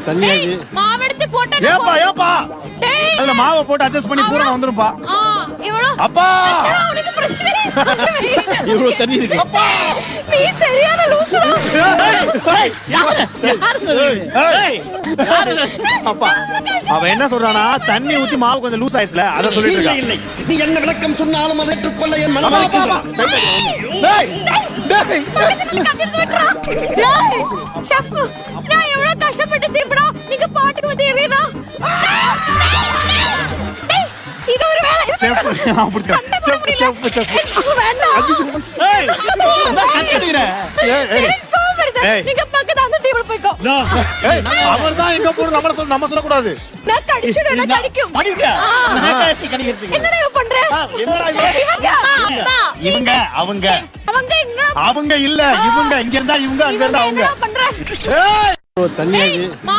தண்ணி அது மாவு எடுத்து போட்டா ஏப்பா ஏப்பா அதுல மாவை போட்டு அட்ஜஸ்ட் பண்ணி பூரணம் வந்துரும்பா. இவ்வளவு அப்பா உனக்கு பிரச்சனை இவ்வளவு தண்ணி இருக்கு. நீ சரியான லூசுடா. அப்பா அவன் என்ன சொல்றானா, தண்ணி ஊத்தி மாவு கொஞ்சம் லூஸ் ஆயிடுச்சுல, அத சொல்லிட்டு இருக்கா. இல்லை நீ என்ன விளக்கம் சொன்னாலும் அதை ஏற்றுக்கொள்ள என் மனம் அப்பா, அப்பா, அப்பா. டேய், டேய். ஷெஃப் நான் எவ்வளவு கஷ்டப்பட்டு திருப்பணும், நீங்க பாட்டுக்கு வந்து எறியறா. இது ஒரு வேலை. செஃப் அப்படிதான். செஃப் வேண்டாம். ஏய் நான் கட்டிக்கிறேன். ஏய் நீங்க பக்கத்துல அந்த டேபிள் போய்க்கோ. ஏய் அவர்தான் எங்க போற நம்ம சொல்ல கூடாது. நான் கடிச்சுடுவேன், நான் கடிக்கும். என்னடா இவ பண்ற? இவங்க அவங்க என்ன அவங்க இல்ல இவங்க, இங்க இருந்தா இவங்க, அங்க இருந்தா அவங்க. பண்ற? தண்ணி அது மா